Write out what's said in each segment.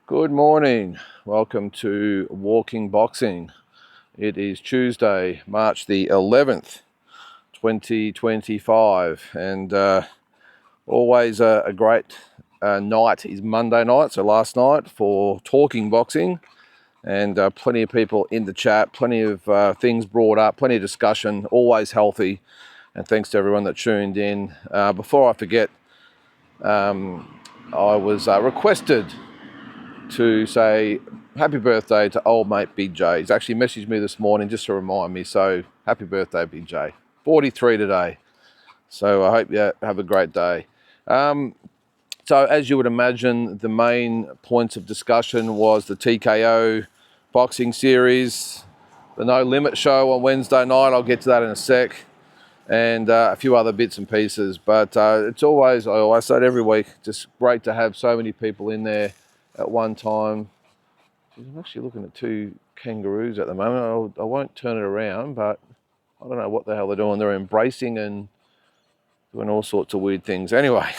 Good morning. Welcome to Walking Boxing. It is Tuesday, March the 11th, 2025, and always a great night is Monday night, so last night for talking boxing, and plenty of people in the chat, plenty of things brought up, plenty of discussion, always healthy, and thanks to everyone that tuned in. Before I forget, I was requested to say happy birthday to old mate Big J. He's actually messaged me this morning just to remind me, so happy birthday Big J. 43 today, so I hope you have a great day. So as you would imagine, the main points of discussion was the TKO boxing series, the No Limit show on Wednesday night, I'll get to that in a sec, and a few other bits and pieces, but it's always, I always say it every week, just great to have so many people in there at one time. I'm actually looking at two kangaroos at the moment. I won't turn it around, but I don't know what the hell they're doing. They're embracing and doing all sorts of weird things. Anyway,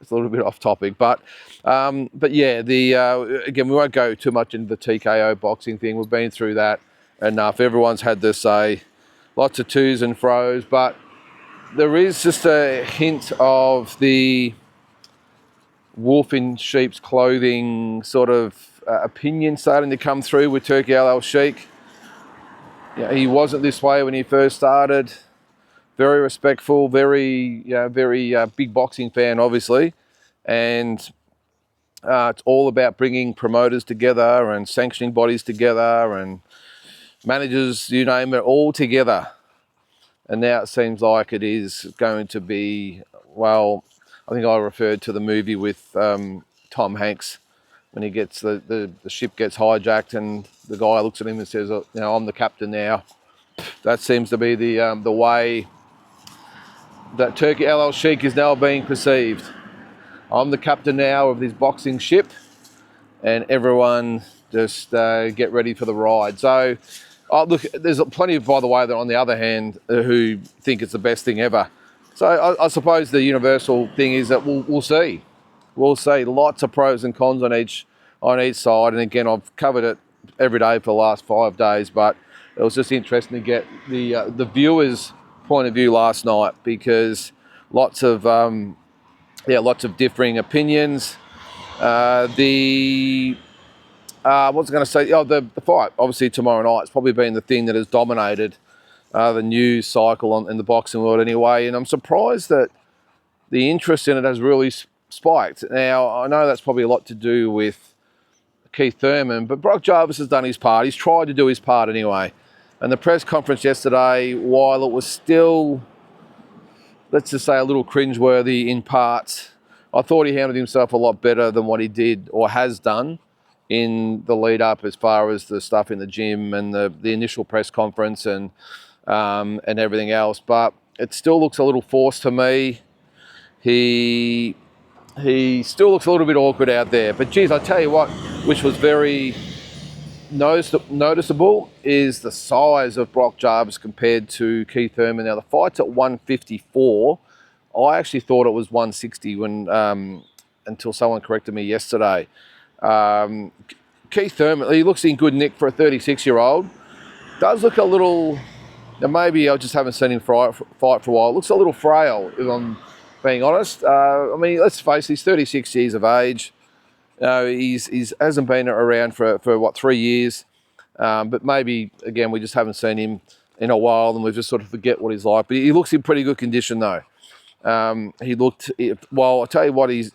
it's a little bit off topic, but yeah, again, we won't go too much into the TKO boxing thing. We've been through that enough. Everyone's had their say, lots of twos and fros, but there is just a hint of the wolf in sheep's clothing sort of opinion starting to come through with Turki Al Sheikh. Yeah, he wasn't this way when he first started. Very respectful, very big boxing fan, obviously, and it's all about bringing promoters together and sanctioning bodies together and managers, you name it, all together. And now it seems like it is going to be, well, I think I referred to the movie with Tom Hanks when he gets the ship gets hijacked and the guy looks at him and says, I'm the captain now. That seems to be the way that Turki Al Sheikh is now being perceived. I'm the captain now of this boxing ship, and everyone just get ready for the ride. So, look, there's plenty, by the way, that on the other hand, who think it's the best thing ever. So I suppose the universal thing is that we'll see. We'll see lots of pros and cons on each side. And again, I've covered it every day for the last 5 days, but it was just interesting to get the viewers' point of view last night, because lots of differing opinions. What was I going to say? The fight, obviously tomorrow night, has probably been the thing that has dominated the news cycle in the boxing world anyway, and I'm surprised that the interest in it has really spiked. Now, I know that's probably a lot to do with Keith Thurman, but Brock Jarvis has done his part. He's tried to do his part anyway. And the press conference yesterday, while it was still, let's just say, a little cringeworthy in parts, I thought he handled himself a lot better than what he did or has done in the lead up, as far as the stuff in the gym and the initial press conference and everything else. But it still looks a little forced to me. He still looks a little bit awkward out there. But geez, I tell you what, which was very noticeable, is the size of Brock Jarvis compared to Keith Thurman. Now the fight's at 154. I actually thought it was 160 when until someone corrected me yesterday. Keith Thurman, he looks in good nick for a 36-year-old. Does look a little, maybe I just haven't seen him fight for a while. Looks a little frail, if I'm being honest. I mean, let's face it, he's 36 years of age. He's hasn't been around for 3 years. But maybe, again, we just haven't seen him in a while and we just sort of forget what he's like. But he looks in pretty good condition, though. He looked, well, I'll tell you what is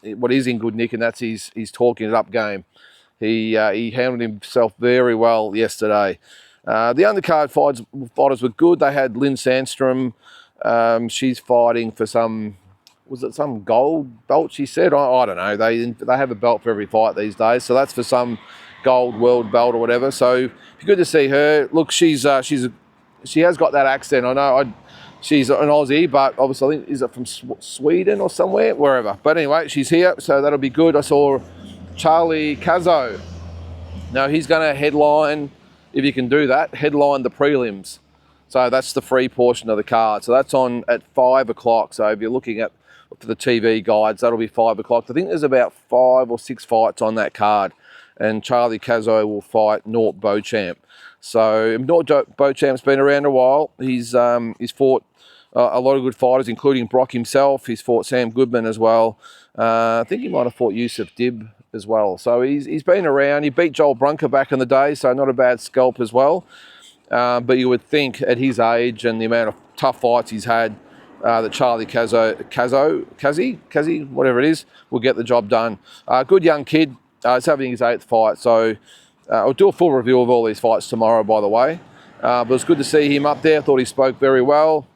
in good nick, and that's his talking it up game. He handled himself very well yesterday. The undercard fighters were good. They had Lynn Sandstrom. She's fighting for some gold belt, she said? I don't know. They have a belt for every fight these days, so that's for some gold world belt or whatever. So it'd be good to see her. Look, she has got that accent. I know. She's an Aussie, but obviously, I think, is it from Sweden or somewhere? Wherever. But anyway, she's here, so that'll be good. I saw Charlie Cazzo. Now, he's going to headline, if you can do that, headline the prelims. So that's the free portion of the card. So that's on at 5 o'clock. So if you're looking at, for the TV guides. That'll be 5 o'clock. I think there's about 5 or 6 fights on that card, and Charlie Cazzo will fight Nort Beauchamp. So Nort Beauchamp's been around a while. He's fought a lot of good fighters, including Brock himself. He's fought Sam Goodman as well. I think he might have fought Yusuf Dib as well. So he's been around. He beat Joel Brunker back in the day, so not a bad scalp as well. But you would think at his age and the amount of tough fights he's had, that Charlie Cazzo, whatever it is, will get the job done. Good young kid. He's having his 8th fight, so I'll do a full review of all these fights tomorrow, by the way. But it's good to see him up there. I thought he spoke very well.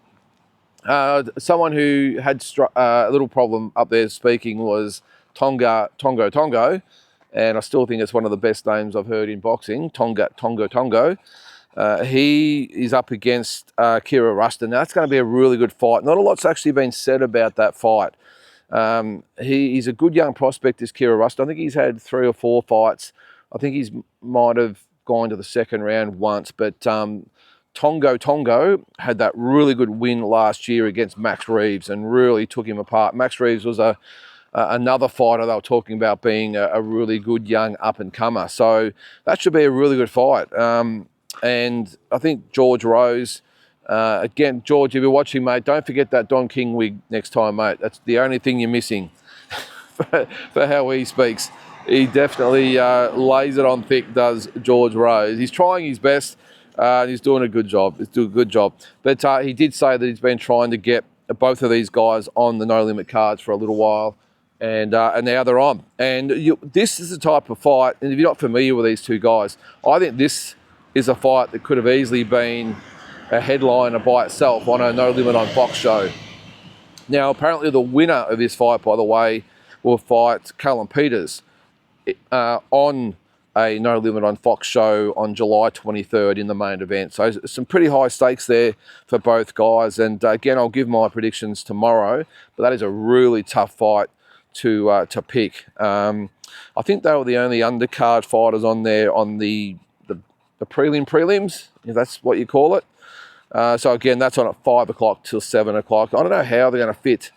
Someone who had a little problem up there speaking was Tongo, and I still think it's one of the best names I've heard in boxing, Tongo. He is up against Kira Rustin. Now, that's going to be a really good fight. Not a lot's actually been said about that fight. He's a good young prospect, this Kira Rustin. I think he's had 3 or 4 fights. I think he's might have gone to the second round once, but Tongo had that really good win last year against Max Reeves and really took him apart. Max Reeves was another fighter they were talking about being a really good young up-and-comer. So that should be a really good fight. And I think George Rose, again, George, if you're watching, mate, don't forget that Don King wig next time, mate. That's the only thing you're missing for how he speaks. He definitely lays it on thick, does George Rose. He's trying his best. He's doing a good job. He's doing a good job. But he did say that he's been trying to get both of these guys on the No Limit cards for a little while, and now they're on. And this is the type of fight, and if you're not familiar with these two guys, I think this is a fight that could have easily been a headliner by itself on a No Limit on Fox show. Now, apparently the winner of this fight, by the way, will fight Callum Peters on a No Limit on Fox show on July 23rd in the main event. So some pretty high stakes there for both guys. And again, I'll give my predictions tomorrow, but that is a really tough fight to pick. I think they were the only undercard fighters on there on the prelims, if that's what you call it. So again, that's on at 5 o'clock till 7 o'clock. I don't know how they're going to fit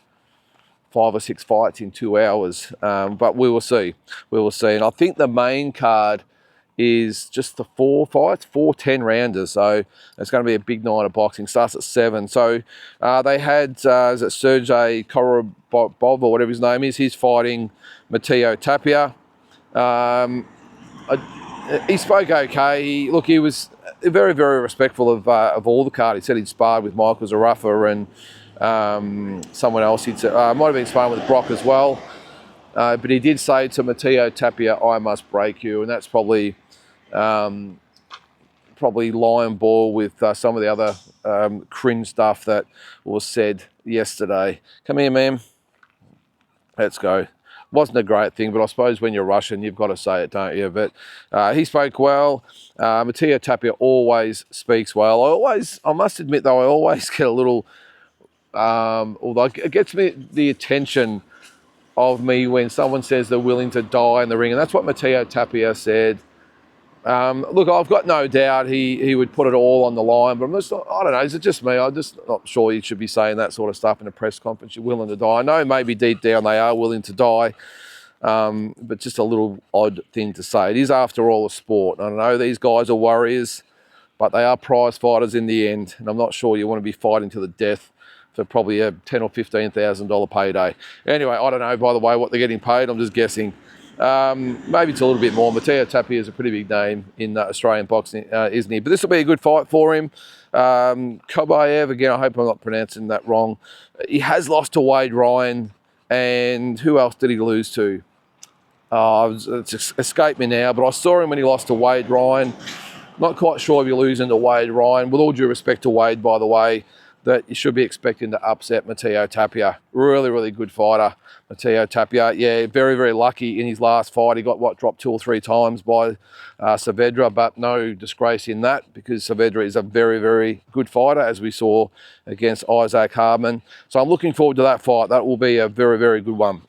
5 or 6 fights in 2 hours, but we will see. We will see. And I think the main card is just the 4 fights, 4 10-rounders. So it's going to be a big night of boxing. Starts at 7. So they had, is it Sergey Korobov or whatever his name is? He's fighting Matteo Tapia. He spoke okay. Look, he was very, very respectful of all the card. He said he'd sparred with Michael Zarafa and someone else. He'd might have been sparring with Brock as well. But he did say to Matteo Tapia, "I must break you," and that's probably lion ball with some of the other cringe stuff that was said yesterday. Come here, ma'am. Let's go. Wasn't a great thing, but I suppose when you're Russian, you've got to say it, don't you? But he spoke well. Matteo Tapia always speaks well. I must admit, though, I always get a little, although it gets me the attention of me when someone says they're willing to die in the ring, and that's what Matteo Tapia said. Look, I've got no doubt he would put it all on the line, but I don't know, is it just me? I'm just not sure you should be saying that sort of stuff in a press conference. You're willing to die. I know maybe deep down they are willing to die, but just a little odd thing to say. It is, after all, a sport. I know these guys are warriors, but they are prize fighters in the end, and I'm not sure you want to be fighting to the death for probably a $10,000 or $15,000 payday. Anyway, I don't know, by the way, what they're getting paid. I'm just guessing. Maybe it's a little bit more. Matteo Tapia is a pretty big name in Australian boxing, isn't he? But this will be a good fight for him. Kobayev, again, I hope I'm not pronouncing that wrong. He has lost to Wade Ryan, and who else did he lose to? It's escaped me now, but I saw him when he lost to Wade Ryan. Not quite sure if you're losing to Wade Ryan. With all due respect to Wade, by the way, that you should be expecting to upset Matteo Tapia. Really, really good fighter, Matteo Tapia. Yeah, very, very lucky in his last fight. He got, dropped 2 or 3 times by Saavedra, but no disgrace in that, because Saavedra is a very, very good fighter, as we saw against Isaac Hardman. So I'm looking forward to that fight. That will be a very, very good one.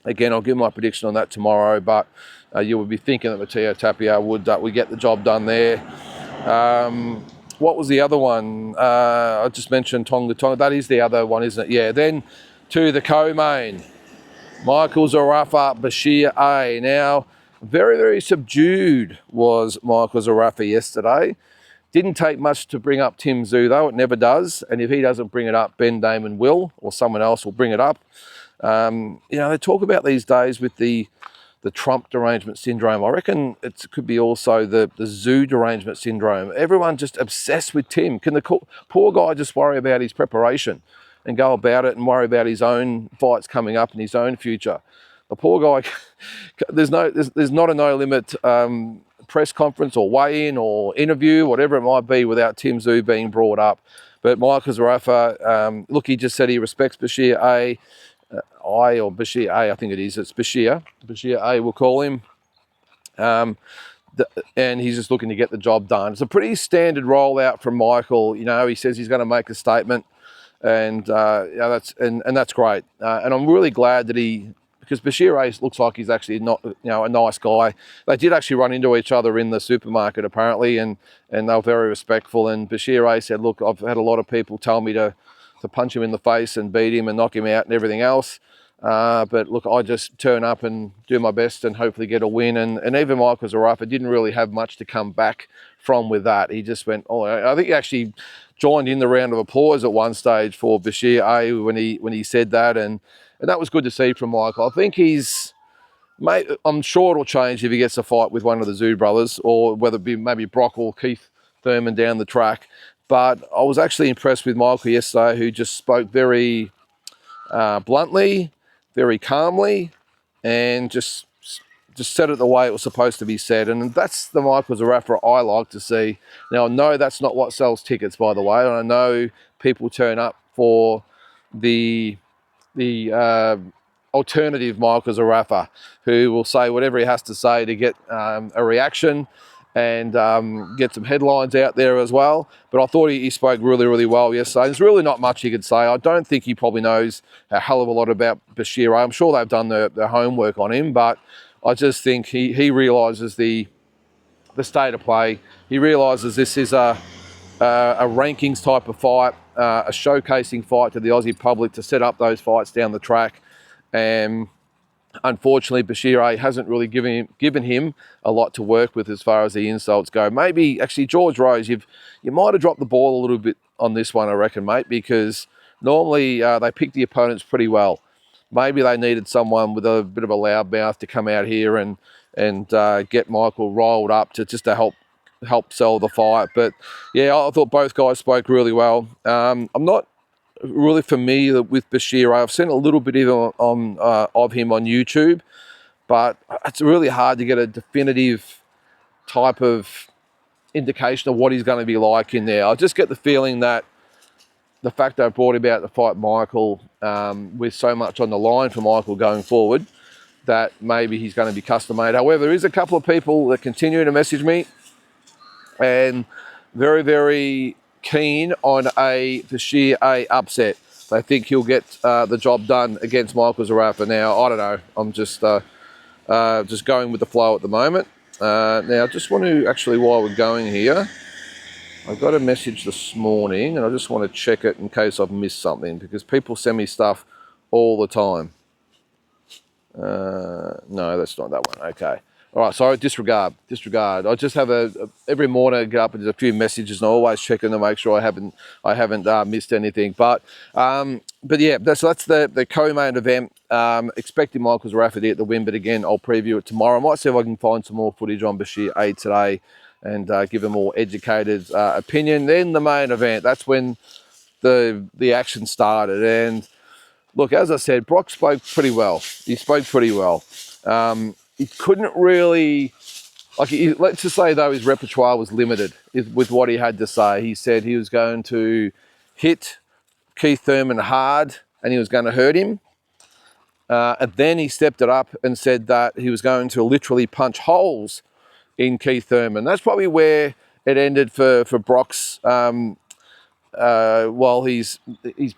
Again, I'll give my prediction on that tomorrow, but you would be thinking that Matteo Tapia would get the job done there. What was the other one? I just mentioned Tonga. That is the other one, isn't it? Yeah. Then to the co-main. Michael Zarafa, Bashir A. Now, very, very subdued was Michael Zarafa yesterday. Didn't take much to bring up Tim Tszyu, though. It never does. And if he doesn't bring it up, Ben Damon will, or someone else will bring it up. They talk about these days with the Trump derangement syndrome. I reckon it could be also the Tszyu derangement syndrome. Everyone just obsessed with Tim. Can the poor guy just worry about his preparation and go about it and worry about his own fights coming up and his own future? The poor guy, there's not a no limit press conference or weigh-in or interview, whatever it might be, without Tim Tszyu being brought up. But Michael Zarafa, look, he just said he respects Bashir A. Or Bashir A, I think it is. It's Bashir A, we'll call him. And he's just looking to get the job done. It's a pretty standard rollout from Michael. He says he's going to make a statement, and that's great. And I'm really glad that because Bashir A looks like he's actually not, a nice guy. They did actually run into each other in the supermarket apparently, and they were very respectful. And Bashir A said, "Look, I've had a lot of people tell me to punch him in the face and beat him and knock him out and everything else. But look, I just turn up and do my best and hopefully get a win." And even Michael Zarafa didn't really have much to come back from with that. He just went, I think he actually joined in the round of applause at one stage for Bashir A when he said that. And that was good to see from Michael. I think I'm sure it'll change if he gets a fight with one of the Tszyu brothers, or whether it be maybe Brock or Keith Thurman down the track. But I was actually impressed with Michael yesterday, who just spoke very bluntly, very calmly, and just said it the way it was supposed to be said. And that's the Michael Zarafa I like to see. Now, I know that's not what sells tickets, by the way, and I know people turn up for the alternative Michael Zarafa, who will say whatever he has to say to get a reaction and get some headlines out there as well. But I thought he spoke really, really well yesterday. There's really not much he could say. I don't think he probably knows a hell of a lot about Bashir. I'm sure they've done their homework on him, but I just think he realises the state of play. He realises this is a rankings type of fight, a showcasing fight to the Aussie public to set up those fights down the track. And unfortunately, Bashir A hasn't really given him a lot to work with as far as the insults go. Maybe, actually, George Rose, you might have dropped the ball a little bit on this one, I reckon, mate, because normally they pick the opponents pretty well. Maybe they needed someone with a bit of a loud mouth to come out here and get Michael rolled up to help sell the fight. But yeah, I thought both guys spoke really well. I'm not really familiar with Bashir. I've seen a little bit of him on YouTube, but it's really hard to get a definitive type of indication of what he's going to be like in there. I just get the feeling that the fact they brought him out to fight Michael with so much on the line for Michael going forward, that maybe he's going to be custom made. However, there is a couple of people that continue to message me and very, very keen on a Bashir A upset. They think he'll get the job done against Michael Zarafa. Now, I don't know. I'm just going with the flow at the moment. Now, I just want to actually, while we're going here, I got a message this morning, and I just want to check it in case I've missed something, because people send me stuff all the time. No, that's not that one. Okay. All right, sorry, disregard. I just have every morning I get up and there's a few messages, and I always check in to make sure I haven't missed anything. But yeah, that's the co-main event. Expecting Michael Zarafa to get the win, but again, I'll preview it tomorrow. I might see if I can find some more footage on Bashir A today and give a more educated opinion. Then the main event, that's when the action started. And look, as I said, Brock spoke pretty well. He spoke pretty well. He couldn't really, let's just say though, his repertoire was limited with what he had to say. He said he was going to hit Keith Thurman hard and he was going to hurt him. And then he stepped it up and said that he was going to literally punch holes in Keith Thurman. That's probably where it ended for Brock's. His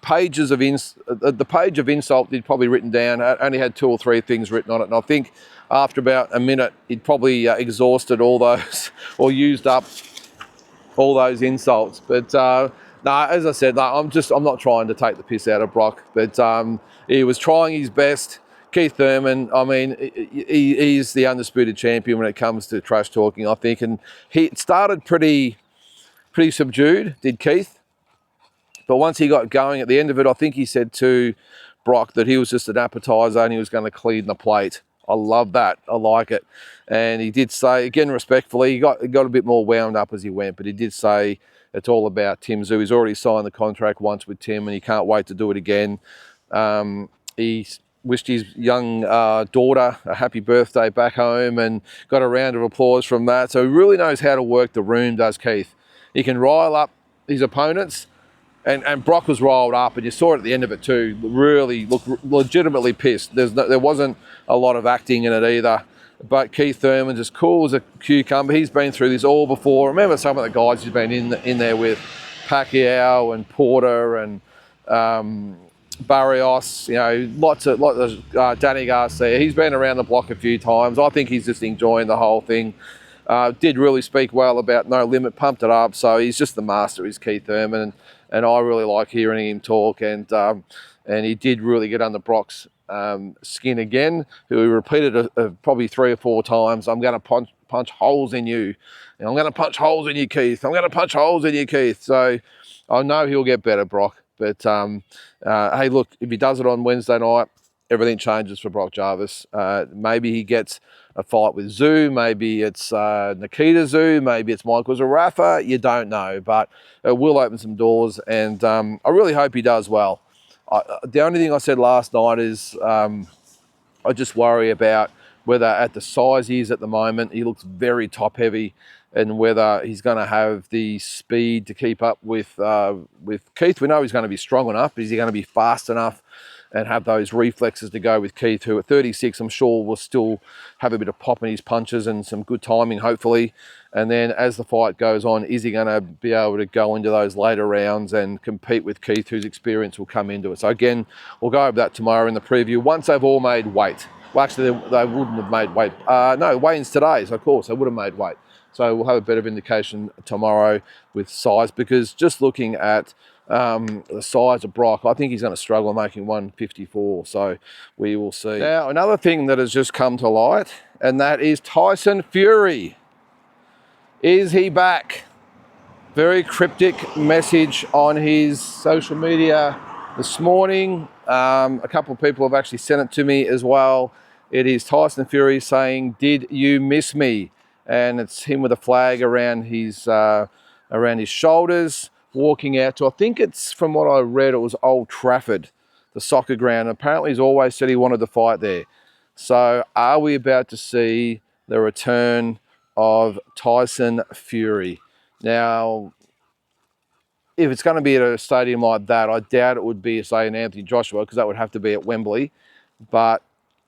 pages of the page of insult he'd probably written down only had 2 or 3 things written on it, and I think after about a minute he'd probably exhausted all those or used up all those insults. But No, as I said, no, I'm not trying to take the piss out of Brock, but he was trying his best. Keith Thurman, I mean, he's the undisputed champion when it comes to trash talking, I think, and he started pretty subdued, did Keith, but once he got going at the end of it, I think he said to Brock that he was just an appetizer and he was going to clean the plate. I love that. I like it. And he did say, again, respectfully, he got a bit more wound up as he went, but he did say it's all about Tim Zoo. He's already signed the contract once with Tim and he can't wait to do it again. He wished his young daughter a happy birthday back home and got a round of applause from that. So he really knows how to work the room, does Keith. He can rile up his opponents. And Brock was riled up, and you saw it at the end of it too. Really looked legitimately pissed. There wasn't a lot of acting in it either. But Keith Thurman's as cool as a cucumber. He's been through this all before. Remember some of the guys he's been in there with, Pacquiao and Porter and Barrios. You know, lots of Danny Garcia. He's been around the block a few times. I think he's just enjoying the whole thing. Did really speak well about No Limit, pumped it up. So he's just the master, is Keith Thurman. And I really like hearing him talk, and he did really get under Brock's skin again, who he repeated probably 3 or 4 times. I'm going to punch holes in you. And I'm going to punch holes in you, Keith. I'm going to punch holes in you, Keith. So I know he'll get better, Brock. But hey, look, if he does it on Wednesday night, everything changes for Brock Jarvis. Maybe he gets a fight with Zoo, maybe it's Nikita Zoo, maybe it's Michael Zarafa, you don't know, but it will open some doors, and I really hope he does well. The only thing I said last night is I just worry about whether at the size he is at the moment, he looks very top heavy, and whether he's going to have the speed to keep up with Keith. We know he's going to be strong enough, but is he going to be fast enough and have those reflexes to go with Keith, who at 36, I'm sure will still have a bit of pop in his punches and some good timing, hopefully. And then as the fight goes on, is he going to be able to go into those later rounds and compete with Keith, whose experience will come into it? So again, we'll go over that tomorrow in the preview, once they've all made weight. Well, actually, they wouldn't have made weight. No, weigh-ins today, so of course, they would have made weight. So we'll have a better indication tomorrow with size, because just looking at the size of Brock, I think he's going to struggle making 154, so we will see. Now, another thing that has just come to light, and that is Tyson Fury. Is he back? Very cryptic message on his social media this morning. A couple of people have actually sent it to me as well. It is Tyson Fury saying, "Did you miss me?" And it's him with a flag around his shoulders, walking out to, I think it's, from what I read, it was Old Trafford, the soccer ground. Apparently he's always said he wanted to fight there. So are we about to see the return of Tyson Fury? Now, if it's going to be at a stadium like that, I doubt it would be, say, an Anthony Joshua, because that would have to be at Wembley. But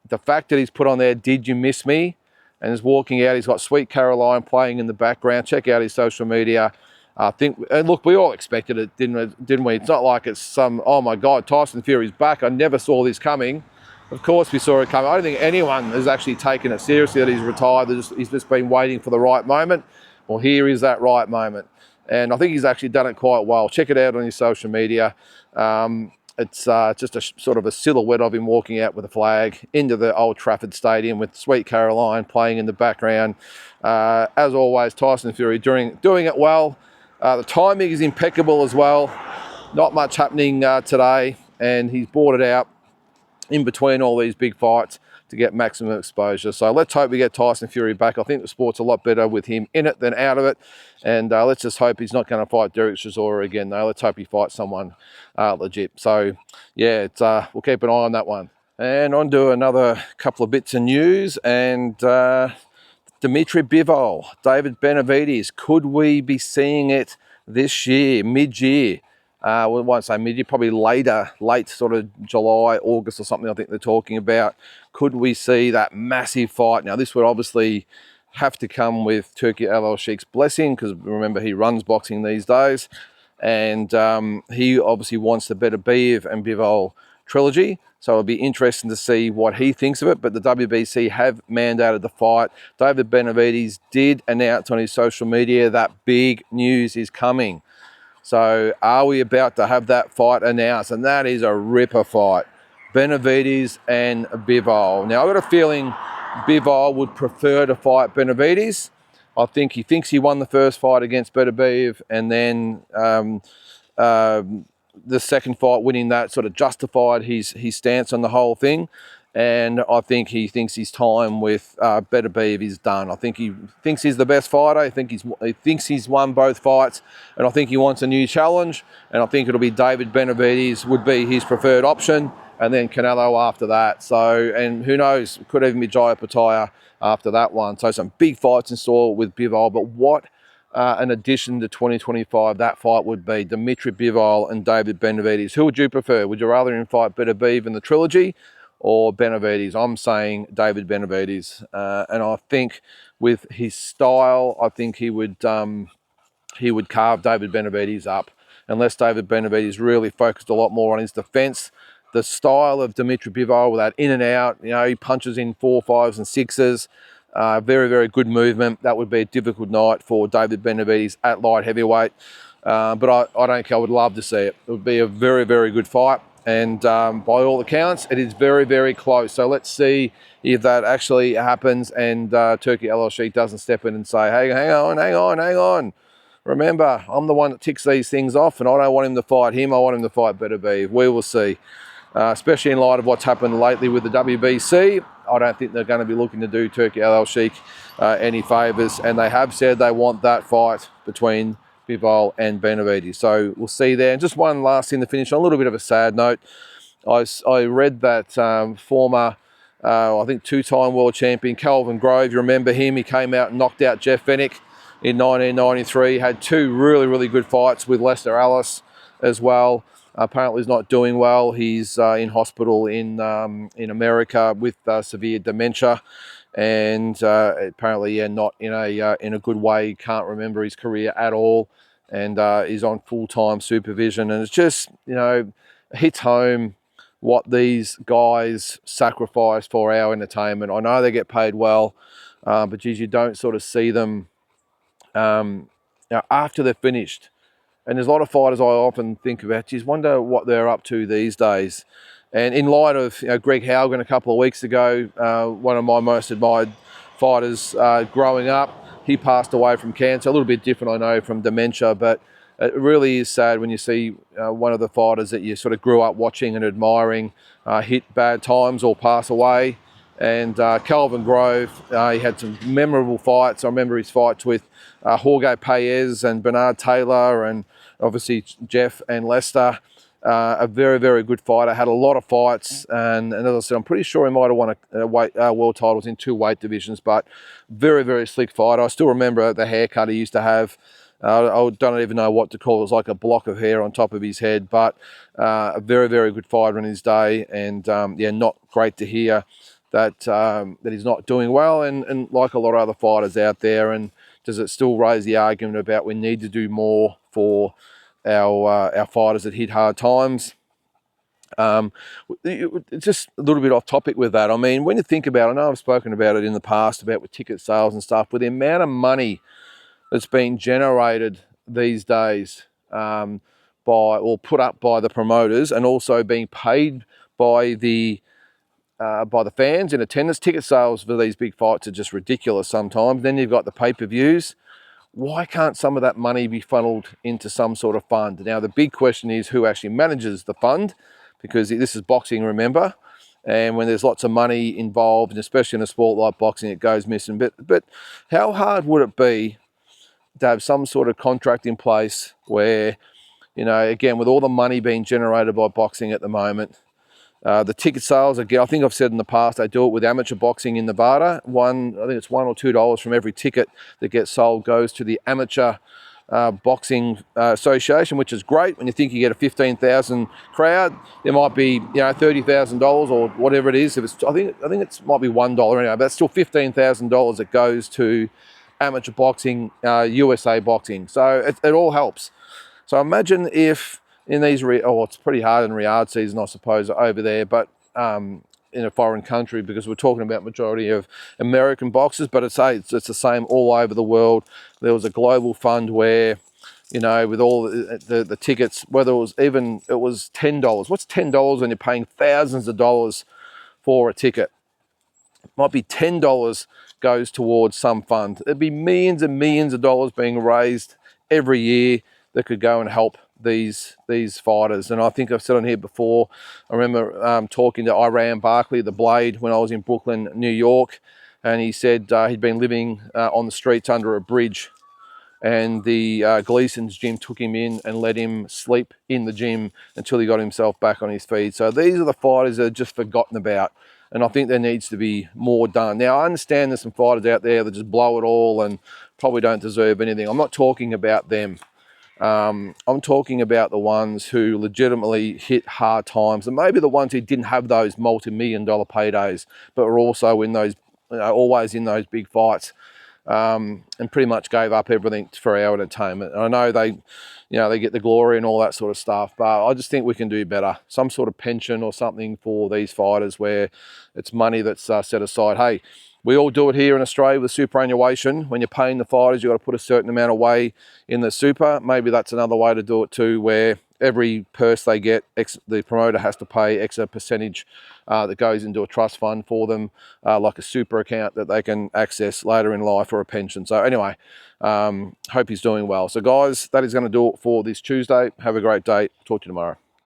the fact that he's put on there, "Did you miss me?" and is walking out, he's got Sweet Caroline playing in the background. Check out his social media. And look, we all expected it, didn't we? It's not like it's some, oh my God, Tyson Fury's back, I never saw this coming. Of course we saw it coming. I don't think anyone has actually taken it seriously that he's retired. He's just been waiting for the right moment. Well, here is that right moment. And I think he's actually done it quite well. Check it out on his social media. It's just a sort of a silhouette of him walking out with a flag into the Old Trafford Stadium with Sweet Caroline playing in the background. As always, Tyson Fury doing it well. The timing is impeccable as well. Not much happening today, and he's bought it out in between all these big fights to get maximum exposure. So let's hope we get Tyson Fury back. I think the sport's a lot better with him in it than out of it. And let's just hope he's not going to fight Derek Chisora again, though. Let's hope he fights someone legit. So, yeah, we'll keep an eye on that one. And on to another couple of bits of news. And Dimitri Bivol, David Benavides, could we be seeing it this year, mid-year? We won't say mid-year, probably late sort of July, August or something I think they're talking about. Could we see that massive fight? Now, this would obviously have to come with Turki Al-Sheikh's blessing, because remember, he runs boxing these days. And he obviously wants the Benavides and Bivol trilogy. So it'll be interesting to see what he thinks of it. But the WBC have mandated the fight. David Benavides did announce on his social media that big news is coming. So are we about to have that fight announced? And that is a ripper fight. Benavides and Bivol. Now, I've got a feeling Bivol would prefer to fight Benavides. I think he thinks he won the first fight against Benavides, and then the second fight, winning that, sort of justified his stance on the whole thing. And I think he thinks his time with Benavides is done. I think he thinks he's the best fighter. He thinks he's won both fights, and I think he wants a new challenge. And I think it'll be David Benavides would be his preferred option, and then Canelo after that. So, and who knows, could even be Jaya Pataya after that one. So some big fights in store with Bivol. But what an addition to 2025 that fight would be, Dimitri Bivol and David Benavides. Who would you prefer? Would you rather him fight Benavides in the trilogy or Benavides? I'm saying David Benavides. And I think with his style, I think he would carve David Benavides up, unless David Benavides really focused a lot more on his defence. The style of Dimitri Bivol, with that in and out, he punches in 4, 5s and 6s. Very, very good movement. That would be a difficult night for David Benavides at light heavyweight. But I don't care. I would love to see it. It would be a very, very good fight. And by all accounts, it is very, very close. So let's see if that actually happens and Turki Al-Sheikh doesn't step in and say, hey, hang on. Remember, I'm the one that ticks these things off, and I don't want him to fight him. I want him to fight Benavides. We will see. Especially in light of what's happened lately with the WBC. I don't think they're going to be looking to do Turki Al-Sheikh any favours, and they have said they want that fight between Bivol and Benavides. So we'll see there. And just one last thing to finish on, a little bit of a sad note. I read that former, I think two-time world champion Calvin Grove, you remember him, he came out and knocked out Jeff Fennick in 1993, had 2 really, really good fights with Lester Ellis as well. Apparently he's not doing well. He's in hospital in America with severe dementia, and apparently not in a good way. Can't remember his career at all, and is on full-time supervision. And it's just hits home what these guys sacrifice for our entertainment. I know they get paid well, but geez, you don't sort of see them after they're finished. And there's a lot of fighters I often think about, geez, wonder what they're up to these days. And in light of Greg Haugen a couple of weeks ago, one of my most admired fighters growing up, he passed away from cancer. A little bit different, I know, from dementia, but it really is sad when you see one of the fighters that you sort of grew up watching and admiring hit bad times or pass away. And Calvin Grove, he had some memorable fights. I remember his fights with Jorge Paez and Bernard Taylor, and obviously Jeff and Lester. A very, very good fighter. Had a lot of fights, and as I said, I'm pretty sure he might have won world titles in 2 weight divisions, but very, very slick fighter. I still remember the haircut he used to have. I don't even know what to call it. It was like a block of hair on top of his head, but a very, very good fighter in his day, and not great to hear that he's not doing well, and like a lot of other fighters out there. And does it still raise the argument about we need to do more for our fighters that hit hard times? It's just a little bit off topic with that. I mean, when you think about it, I know I've spoken about it in the past about with ticket sales and stuff, with the amount of money that's being generated these days or put up by the promoters, and also being paid by the fans in attendance. Ticket sales for these big fights are just ridiculous sometimes. Then you've got the pay-per-views. Why can't some of that money be funneled into some sort of fund? Now, the big question is who actually manages the fund, because this is boxing, remember? And when there's lots of money involved, and especially in a sport like boxing, it goes missing. But how hard would it be to have some sort of contract in place where, again, with all the money being generated by boxing at the moment, the ticket sales, again, I think I've said in the past, they do it with amateur boxing in Nevada. I think it's $1 or $2 from every ticket that gets sold goes to the Amateur Boxing Association, which is great. When you think you get a 15,000 crowd, there might be $30,000 or whatever it is. I think it might be $1 anyway, but that's still $15,000 that goes to amateur boxing, USA boxing. So it all helps. So imagine if in these, it's pretty hard in Riyadh season, I suppose, over there, but in a foreign country, because we're talking about majority of American boxers, but it's the same all over the world. There was a global fund where you know, with all the tickets, whether it was $10. What's $10 when you're paying thousands of dollars for a ticket? Might be $10 goes towards some fund. It'd be millions and millions of dollars being raised every year that could go and help these fighters. And I think I've said on here before, I remember talking to Iran Barkley, the Blade, when I was in Brooklyn, New York, and he said he'd been living on the streets under a bridge, and the Gleason's gym took him in and let him sleep in the gym until he got himself back on his feet. So these are the fighters that are just forgotten about, and I think there needs to be more done. Now, I understand there's some fighters out there that just blow it all and probably don't deserve anything. I'm not talking about them. I'm talking about the ones who legitimately hit hard times, and maybe the ones who didn't have those multi-million-dollar paydays, but were also in those, always in those big fights. And pretty much gave up everything for our entertainment. And I know they get the glory and all that sort of stuff, but I just think we can do better. Some sort of pension or something for these fighters where it's money that's set aside. Hey, we all do it here in Australia with superannuation. When you're paying the fighters, you've got to put a certain amount away in the super. Maybe that's another way to do it too, where every purse they get, the promoter has to pay extra percentage that goes into a trust fund for them, like a super account that they can access later in life, or a pension. So anyway, hope he's doing well. So guys, that is going to do it for this Tuesday. Have a great day. Talk to you tomorrow.